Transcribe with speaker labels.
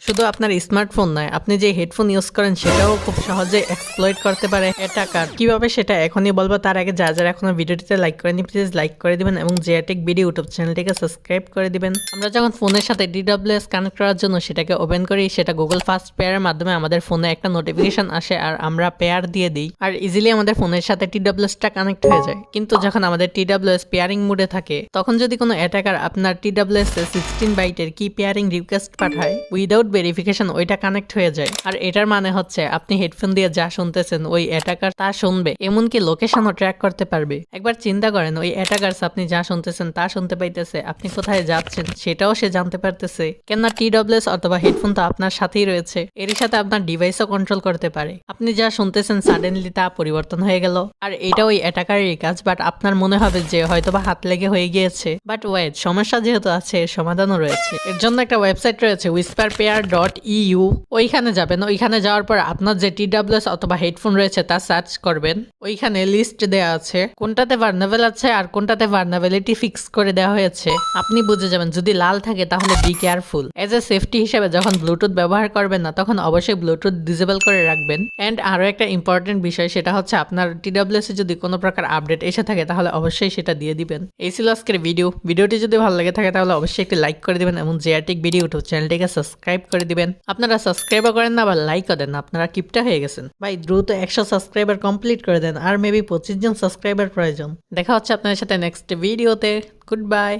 Speaker 1: শুধু আপনার স্মার্টফোন নয়, আপনি যে হেডফোন ইউজ করেন সেটাও খুব সহজে এক্সপ্লয়েট করতে পারে অ্যাটাকার। কিভাবে সেটা এখনই বলবো, তার আগে যারা এখনো ভিডিওটিতে লাইক করেনি প্লিজ লাইক করে দিবেন এবং জিআরটেক ভিডিও ইউটিউব চ্যানেলটিকে সাবস্ক্রাইব করে দিবেন। আমরা যখন ফোনের সাথে DWS কানেক্ট করার জন্য সেটাকে ওপেন করি, সেটা গুগল ফাস্ট পেয়ারের মাধ্যমে আমাদের ফোনে একটা নোটিফিকেশন আসে আর আমরা পেয়ার দিয়ে দিই আর ইজিলি আমাদের ফোনের সাথে TWSটা কানেক্ট হয়ে যায়। কিন্তু যখন আমাদের TWS পেয়ারিং মোডে থাকে, তখন যদি কোনো অ্যাটাকার আপনার TWS এ 16 বাইটের কি পেয়ারিং রিকোয়েস্ট পাঠায় উইদাউট ভেরিফিকেশন, ওইটা কানেক্ট হয়ে যায়। আর এটার মানে হচ্ছে আপনি হেডফোন দিয়ে যা শুনতেছেন ওই অ্যাটাকার তা শুনবে, এমনকি লোকেশনও ট্র্যাক করতে পারবে। একবার চিন্তা করেন, ওই অ্যাটাকারস আপনি যা শুনতেছেন তা শুনতে পাইতেছে, আপনি কোথায় যাচ্ছেন সেটাও সে জানতে পারতেছে। কেননা TWS অথবা হেডফোন তো আপনার সাথেই রয়েছে, এরই সাথে আপনার ডিভাইসও কন্ট্রোল করতে পারে। আপনি যা শুনতেছেন সাডেনলি তা পরিবর্তন হয়ে গেল, আর এটা ওই অ্যাটাকারেরই কাজ। বাট আপনার মনে হবে যে হয়তোবা হাত লেগে হয়ে গিয়েছে, বাট ওয়েট, সমস্যা যেহেতু আছে এর সমাধানও রয়েছে। এর জন্য একটা ওয়েবসাইট রয়েছে whisperpair.eu, ওইখানে যাবেন। ওইখানে যাওয়ার পর আপনার যে TWS অথবা হেডফোন রয়েছে তা সার্চ করবেন। ওইখানে লিস্ট দেওয়া আছে কোনটাতে ভার্নেবল আছে আর কোনটাতে ভার্নেবিলিটি ফিক্স করে দেওয়া হয়েছে। আপনি বুঝে যাবেন, যদি লাল থাকে তাহলে be careful. As a safety হিসেবে যখন ব্লুটুথ ব্যবহার করবেন না, তখন অবশ্যই ব্লুটুথ ডিসেবল করে রাখবেন। এন্ড আরো একটা ইম্পর্টেন্ট বিষয়, সেটা হচ্ছে আপনার TWS এ যদি কোনো প্রকার আপডেট এসে থাকে তাহলে অবশ্যই সেটা দিয়ে দিবেন। এই ছিল আজকের ভিডিওটি যদি ভালো লাগে থাকে তাহলে অবশ্যই একটি লাইক করে দিবেন এবং জিআরটেক ভিডিও ইউটিউব চ্যানেলটিকে সাবস্ক্রাইব করে দিবেন। আপনারা সাবস্ক্রাইবও করেন না, আবার লাইকও দেন না, আপনারা কিপটা হয়ে গেছেন ভাই। দ্রুত 100 সাবস্ক্রাইবার কমপ্লিট করে দেন, আর মেবি 25 জন সাবস্ক্রাইবার প্রয়োজন। দেখা হচ্ছে আপনাদের সাথে নেক্সট ভিডিওতে। Good bye.